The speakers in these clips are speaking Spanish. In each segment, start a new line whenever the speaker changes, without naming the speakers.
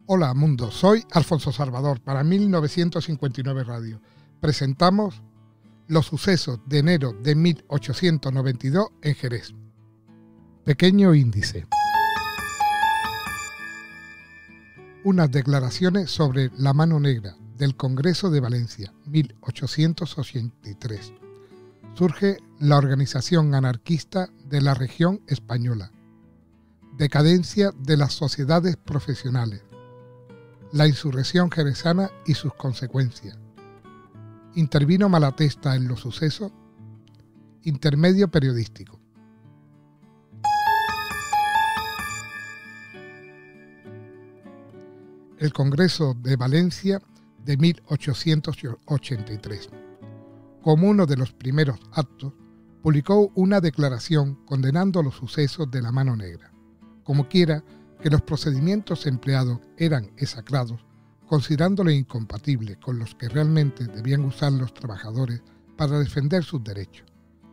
Hola mundo, soy Alfonso Salvador para 1959 Radio. Presentamos los sucesos de enero de 1892 en Jerez. Pequeño índice. Unas declaraciones sobre la mano negra del Congreso de Valencia, 1883. Surge la organización anarquista de la región española. Decadencia de las sociedades profesionales. La insurrección jerezana y sus consecuencias. Intervino Malatesta en los sucesos. Intermedio periodístico. El Congreso de Valencia de 1883. Como uno de los primeros actos, publicó una declaración condenando los sucesos de la mano negra. Como quiera que los procedimientos empleados eran execrados, considerándolo incompatible con los que realmente debían usar los trabajadores para defender sus derechos.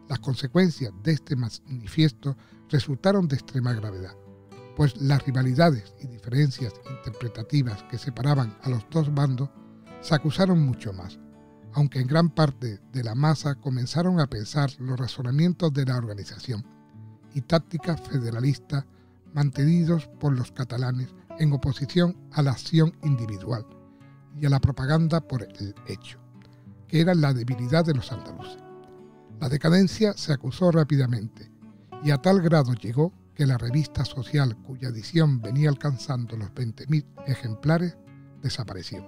Las consecuencias de este manifiesto resultaron de extrema gravedad, pues las rivalidades y diferencias interpretativas que separaban a los dos bandos se acusaron mucho más, aunque en gran parte de la masa comenzaron a pensar los razonamientos de la organización y tácticas federalistas mantenidos por los catalanes en oposición a la acción individual y a la propaganda por el hecho, que era la debilidad de los andaluces. La decadencia se acusó rápidamente y a tal grado llegó que la revista social, cuya edición venía alcanzando los 20.000 ejemplares, desapareció.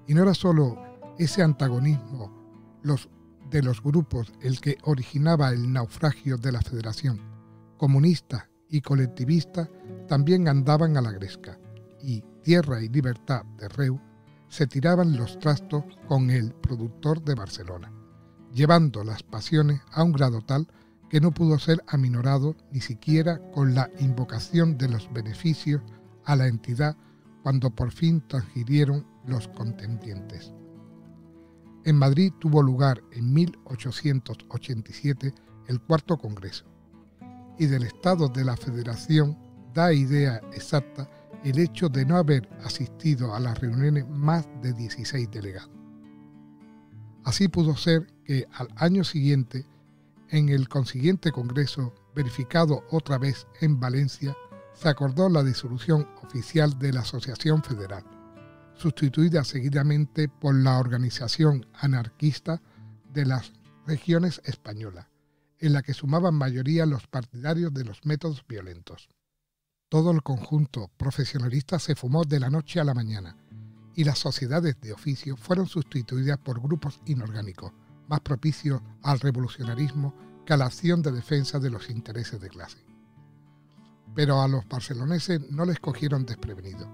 Y no era solo ese antagonismo de los grupos el que originaba el naufragio de la federación. Comunistas y colectivistas también andaban a la gresca, y Tierra y Libertad de Reu se tiraban los trastos con el productor de Barcelona, llevando las pasiones a un grado tal que no pudo ser aminorado ni siquiera con la invocación de los beneficios a la entidad cuando por fin transfirieron los contendientes. En Madrid tuvo lugar en 1887 el cuarto Congreso, y del estado de la Federación da idea exacta el hecho de no haber asistido a las reuniones más de 16 delegados. Así pudo ser que al año siguiente, en el consiguiente Congreso, verificado otra vez en Valencia, se acordó la disolución oficial de la Asociación Federal, sustituida seguidamente por la Organización Anarquista de las Regiones Españolas, en la que sumaban mayoría los partidarios de los métodos violentos. Todo el conjunto profesionalista se fumó de la noche a la mañana, y las sociedades de oficio fueron sustituidas por grupos inorgánicos, más propicios al revolucionarismo que a la acción de defensa de los intereses de clase. Pero a los barceloneses no les cogieron desprevenidos.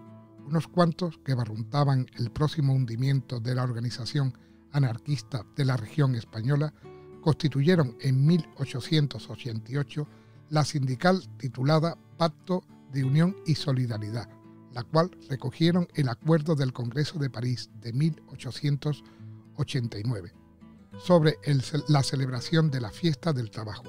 Unos cuantos que barruntaban el próximo hundimiento de la organización anarquista de la región española constituyeron en 1888 la sindical titulada Pacto de Unión y Solidaridad, la cual recogieron el acuerdo del Congreso de París de 1889 sobre la celebración de la fiesta del trabajo.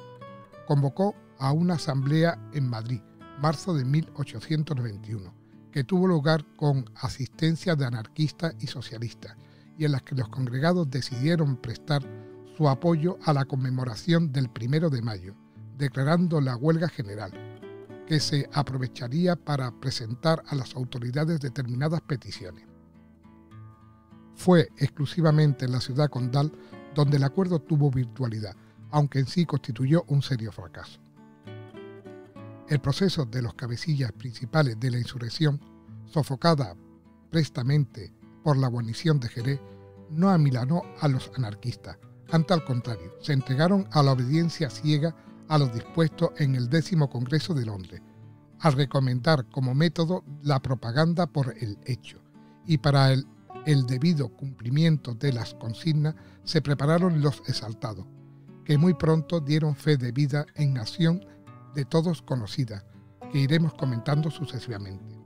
Convocó a una asamblea en Madrid, marzo de 1891, que tuvo lugar con asistencia de anarquistas y socialistas, y en las que los congregados decidieron prestar su apoyo a la conmemoración del 1 de mayo, declarando la huelga general, que se aprovecharía para presentar a las autoridades determinadas peticiones. Fue exclusivamente en la ciudad condal donde el acuerdo tuvo virtualidad, aunque en sí constituyó un serio fracaso. El proceso de los cabecillas principales de la insurrección, sofocada prestamente por la guarnición de Jerez, no amilanó a los anarquistas. Ante al contrario, se entregaron a la obediencia ciega a los dispuestos en el 10º Congreso de Londres, al recomendar como método la propaganda por el hecho, y para el debido cumplimiento de las consignas se prepararon los exaltados, que muy pronto dieron fe de vida en acción de todos conocida, que iremos comentando sucesivamente.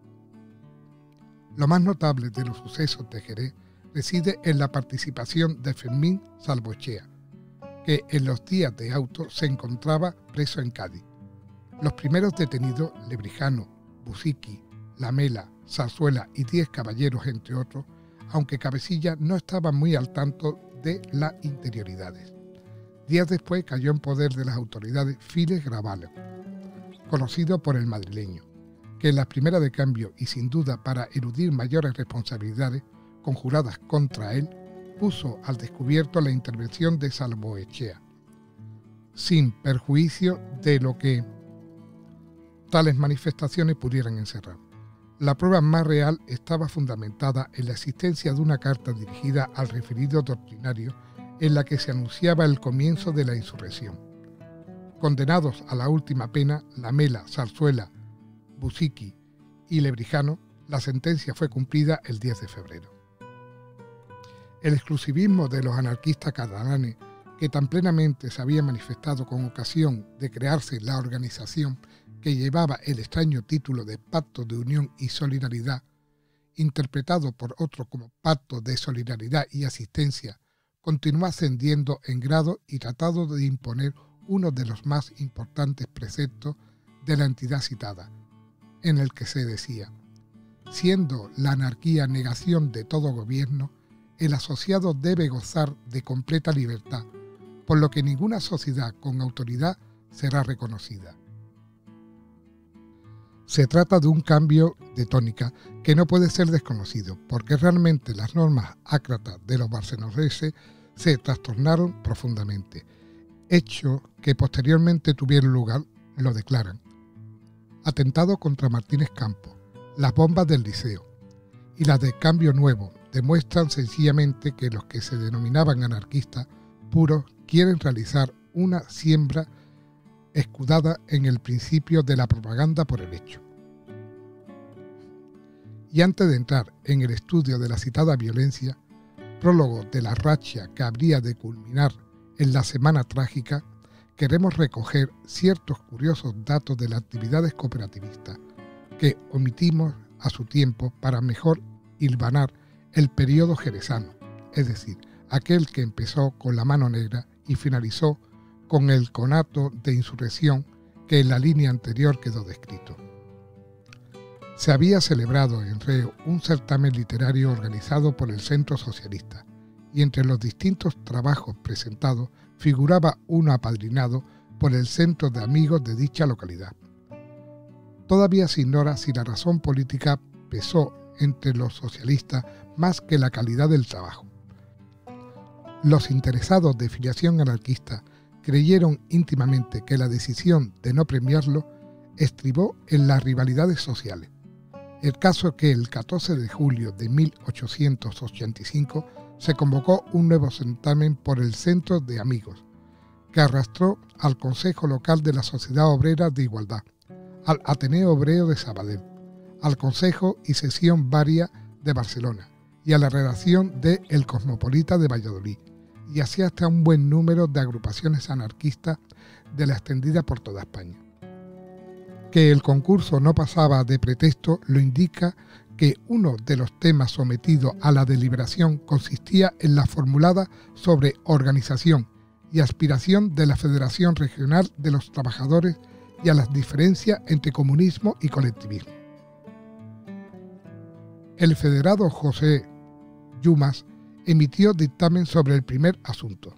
Lo más notable de los sucesos de Jerez reside en la participación de Fermín Salvochea, que en los días de auto se encontraba preso en Cádiz. Los primeros detenidos, Lebrijano, Busiqui, Lamela, Zarzuela y 10 caballeros, entre otros, aunque Cabecilla no estaba muy al tanto de las interioridades. Días después cayó en poder de las autoridades Files Gravalo, conocido por el madrileño, que en la primera de cambio y sin duda para eludir mayores responsabilidades conjuradas contra él, puso al descubierto la intervención de Salvoechea, sin perjuicio de lo que tales manifestaciones pudieran encerrar. La prueba más real estaba fundamentada en la existencia de una carta dirigida al referido doctrinario en la que se anunciaba el comienzo de la insurrección. Condenados a la última pena, Lamela, Zarzuela, Busiqui y Lebrijano, la sentencia fue cumplida el 10 de febrero. El exclusivismo de los anarquistas catalanes, que tan plenamente se había manifestado con ocasión de crearse la organización que llevaba el extraño título de Pacto de Unión y Solidaridad, interpretado por otros como Pacto de Solidaridad y Asistencia, continuó ascendiendo en grado y tratado de imponer uno de los más importantes preceptos de la entidad citada, en el que se decía: siendo la anarquía negación de todo gobierno, el asociado debe gozar de completa libertad, por lo que ninguna sociedad con autoridad será reconocida. Se trata de un cambio de tónica que no puede ser desconocido, porque realmente las normas ácratas de los barceloneses se trastornaron profundamente. Hechos que posteriormente tuvieron lugar lo declaran. Atentado contra Martínez Campos, las bombas del Liceo y las de Cambio Nuevo demuestran sencillamente que los que se denominaban anarquistas puros quieren realizar una siembra escudada en el principio de la propaganda por el hecho. Y antes de entrar en el estudio de la citada violencia, prólogo de la racha que habría de culminar en la Semana Trágica, queremos recoger ciertos curiosos datos de las actividades cooperativistas que omitimos a su tiempo para mejor hilvanar el periodo jerezano, es decir, aquel que empezó con la mano negra y finalizó con el conato de insurrección que en la línea anterior quedó descrito. Se había celebrado en Reo un certamen literario organizado por el Centro Socialista, y entre los distintos trabajos presentados figuraba uno apadrinado por el Centro de Amigos de dicha localidad. Todavía se ignora si la razón política pesó entre los socialistas más que la calidad del trabajo. Los interesados de filiación anarquista creyeron íntimamente que la decisión de no premiarlo estribó en las rivalidades sociales. El caso es que el 14 de julio de 1885 se convocó un nuevo certamen por el Centro de Amigos, que arrastró al Consejo Local de la Sociedad Obrera de Igualdad, al Ateneo Obrero de Sabadell, al Consejo y Sesión Varia de Barcelona y a la redacción de El Cosmopolita de Valladolid, y así hasta un buen número de agrupaciones anarquistas de la extendida por toda España. Que el concurso no pasaba de pretexto lo indica que uno de los temas sometidos a la deliberación consistía en la formulada sobre organización y aspiración de la Federación Regional de los Trabajadores y a las diferencias entre comunismo y colectivismo. El federado José Yumas emitió dictamen sobre el primer asunto,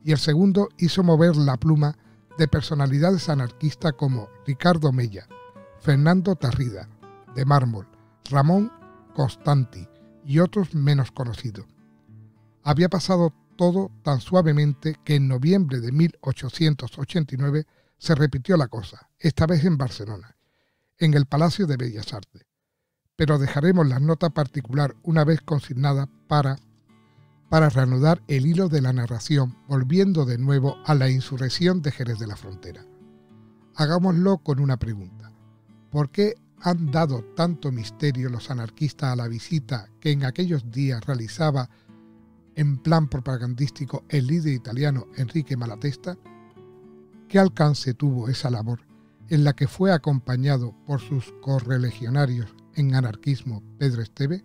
y el segundo hizo mover la pluma de personalidades anarquistas como Ricardo Mella, Fernando Tarrida, de Mármol, Ramón Constanti y otros menos conocidos. Había pasado todo tan suavemente que en noviembre de 1889 se repitió la cosa, esta vez en Barcelona, en el Palacio de Bellas Artes. Pero dejaremos la nota particular una vez consignada para reanudar el hilo de la narración, volviendo de nuevo a la insurrección de Jerez de la Frontera. Hagámoslo con una pregunta. ¿Por qué han dado tanto misterio los anarquistas a la visita que en aquellos días realizaba en plan propagandístico el líder italiano Enrique Malatesta? ¿Qué alcance tuvo esa labor en la que fue acompañado por sus correligionarios en anarquismo Pedro Esteve?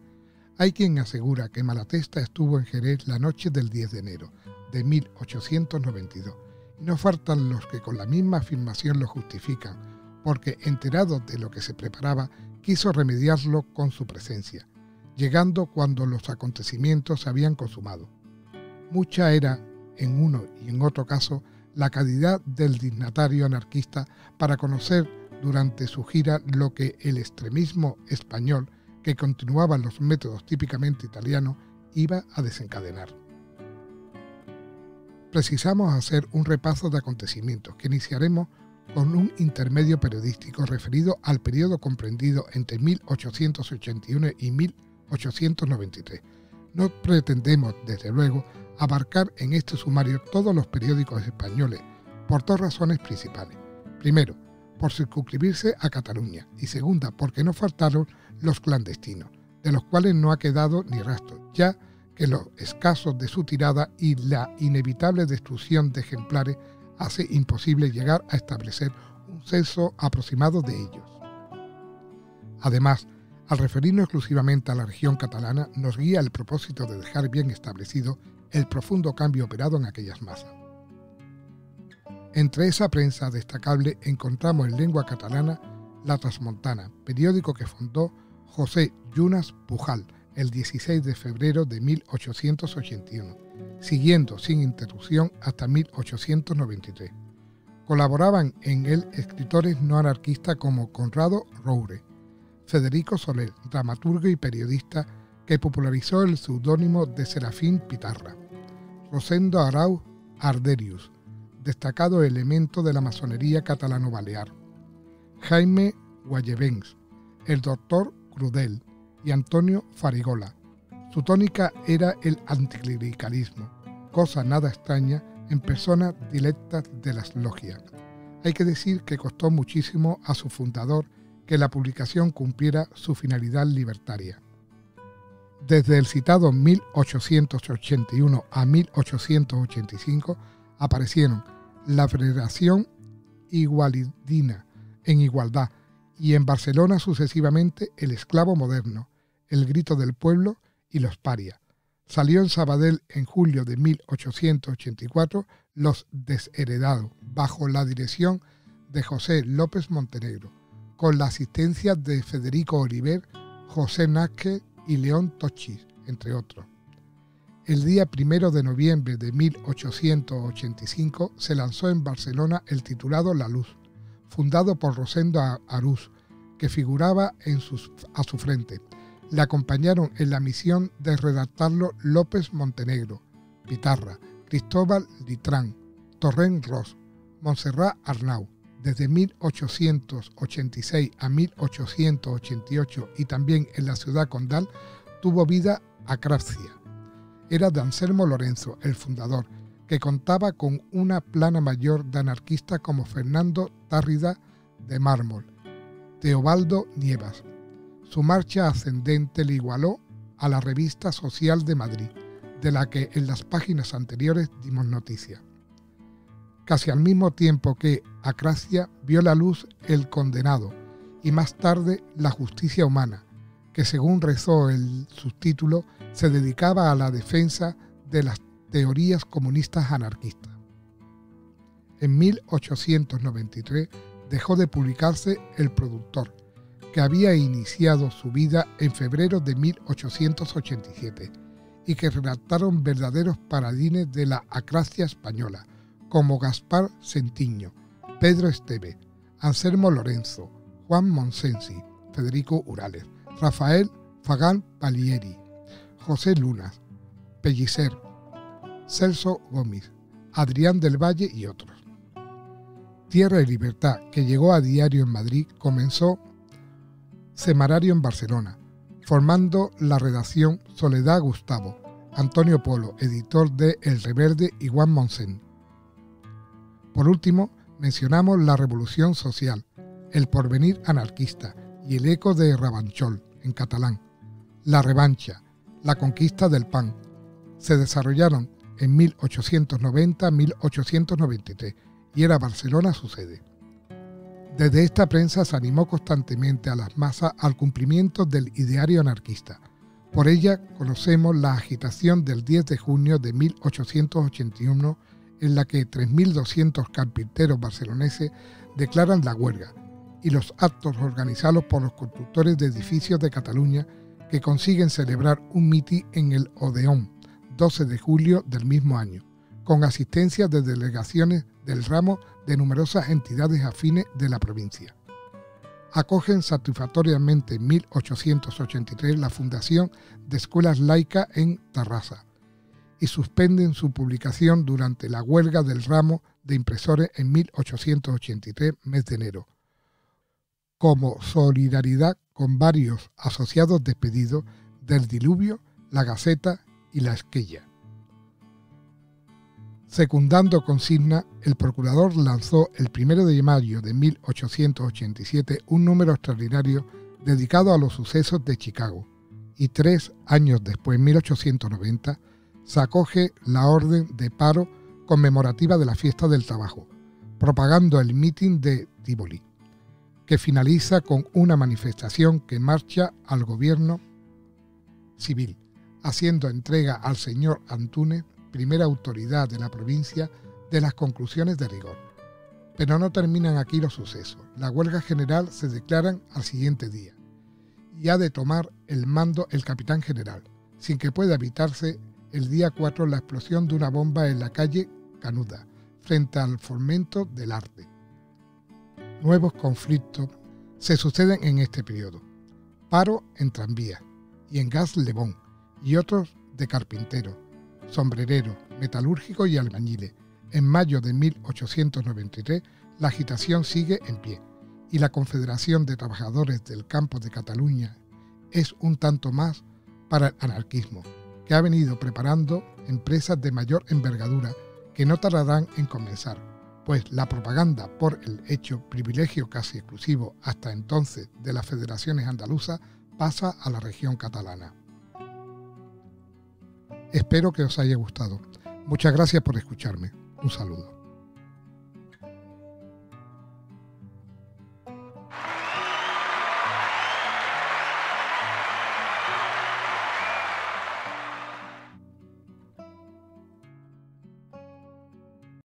Hay quien asegura que Malatesta estuvo en Jerez la noche del 10 de enero de 1892, y no faltan los que con la misma afirmación lo justifican, porque enterados de lo que se preparaba, quiso remediarlo con su presencia, llegando cuando los acontecimientos se habían consumado. Mucha era, en uno y en otro caso, la calidad del dignatario anarquista para conocer durante su gira lo que el extremismo español, que continuaba los métodos típicamente italianos, iba a desencadenar. Precisamos hacer un repaso de acontecimientos que iniciaremos con un intermedio periodístico referido al periodo comprendido entre 1881 y 1893. No pretendemos, desde luego, abarcar en este sumario todos los periódicos españoles, por dos razones principales. Primero, por circunscribirse a Cataluña, y segunda, porque no faltaron los clandestinos, de los cuales no ha quedado ni rastro, ya que los escasos de su tirada y la inevitable destrucción de ejemplares hace imposible llegar a establecer un censo aproximado de ellos. Además, al referirnos exclusivamente a la región catalana, nos guía el propósito de dejar bien establecido el profundo cambio operado en aquellas masas. Entre esa prensa destacable encontramos en lengua catalana La Transmontana, periódico que fundó José Llunas Pujal el 16 de febrero de 1881, siguiendo sin interrupción hasta 1893. Colaboraban en él escritores no anarquistas como Conrado Roure, Federico Soler, dramaturgo y periodista que popularizó el seudónimo de Serafín Pitarra, Rosendo Arau Arderius, destacado elemento de la masonería catalano-balear, Jaime Guayevens, el doctor Crudel y Antonio Farigola. Su tónica era el anticlericalismo, cosa nada extraña en personas dilectas de las logias. Hay que decir que costó muchísimo a su fundador que la publicación cumpliera su finalidad libertaria. Desde el citado 1881 a 1885 aparecieron la Federación Igualdina en Igualdad y en Barcelona sucesivamente El Esclavo Moderno, El Grito del Pueblo y Los Parias. Salió en Sabadell en julio de 1884 Los Desheredados, bajo la dirección de José López Montenegro, con la asistencia de Federico Oliver, José Nazque y León Tochis, entre otros. El día 1 de noviembre de 1885 se lanzó en Barcelona el titulado La Luz, fundado por Rosendo Arús, que figuraba a su frente. Le acompañaron en la misión de redactarlo López Montenegro, Pitarra, Cristóbal Litrán, Torrent Ros, Montserrat Arnau. Desde 1886 a 1888 y también en la ciudad condal tuvo vida Acracia. Era de Anselmo Lorenzo, el fundador, que contaba con una plana mayor de anarquistas como Fernando Tárrida de Mármol, Teobaldo Nievas. Su marcha ascendente le igualó a la Revista Social de Madrid, de la que en las páginas anteriores dimos noticia. Casi al mismo tiempo que Acracia vio la luz El Condenado y más tarde La Justicia Humana, que según rezó el subtítulo se dedicaba a la defensa de las teorías comunistas anarquistas. En 1893 dejó de publicarse El Productor, que había iniciado su vida en febrero de 1887 y que redactaron verdaderos paladines de la Acracia española, como Gaspar Sentiño, Pedro Esteve, Anselmo Lorenzo, Juan Monsensi, Federico Urales, Rafael Fagán Palieri, José Lunas, Pellicer, Celso Gómez, Adrián del Valle y otros. Tierra y Libertad, que llegó a diario en Madrid, comenzó semanario en Barcelona, formando la redacción Soledad Gustavo, Antonio Polo, editor de El Reverde, y Juan Monsen. Por último, mencionamos La Revolución Social, El Porvenir Anarquista y El Eco de Rabanchol, en catalán, La Revancha, La Conquista del Pan. Se desarrollaron en 1890-1893 y era Barcelona su sede. Desde esta prensa se animó constantemente a las masas al cumplimiento del ideario anarquista. Por ella conocemos la agitación del 10 de junio de 1881, en la que 3.200 carpinteros barceloneses declaran la huelga, y los actos organizados por los constructores de edificios de Cataluña que consiguen celebrar un mitin en el Odeón, 12 de julio del mismo año, con asistencia de delegaciones del ramo de numerosas entidades afines de la provincia. Acogen satisfactoriamente en 1883 la fundación de escuelas laicas en Tarrasa y suspenden su publicación durante la huelga del ramo de impresores en 1883, mes de enero, como solidaridad con varios asociados despedidos del Diluvio, la Gaceta y la Esquella. Secundando consigna, el procurador lanzó el 1 de mayo de 1887 un número extraordinario dedicado a los sucesos de Chicago, y 3 años después, en 1890, se acoge la orden de paro conmemorativa de la fiesta del trabajo, propagando el mitin de Tívoli, que finaliza con una manifestación que marcha al gobierno civil, haciendo entrega al señor Antúnez, primera autoridad de la provincia, de las conclusiones de rigor. Pero no terminan aquí los sucesos. La huelga general se declara al siguiente día y ha de tomar el mando el capitán general, sin que pueda evitarse el día 4 la explosión de una bomba en la calle Canuda, frente al Fomento del Arte. Nuevos conflictos se suceden en este periodo. Paro en tranvía y en gas Lebón, y otros de carpinteros, sombrereros, metalúrgicos y albañiles. En mayo de 1893 la agitación sigue en pie y la Confederación de Trabajadores del Campo de Cataluña es un tanto más para el anarquismo, que ha venido preparando empresas de mayor envergadura que no tardarán en comenzar, pues la propaganda por el hecho privilegio casi exclusivo hasta entonces de las federaciones andaluzas pasa a la región catalana. Espero que os haya gustado. Muchas gracias por escucharme. Un saludo.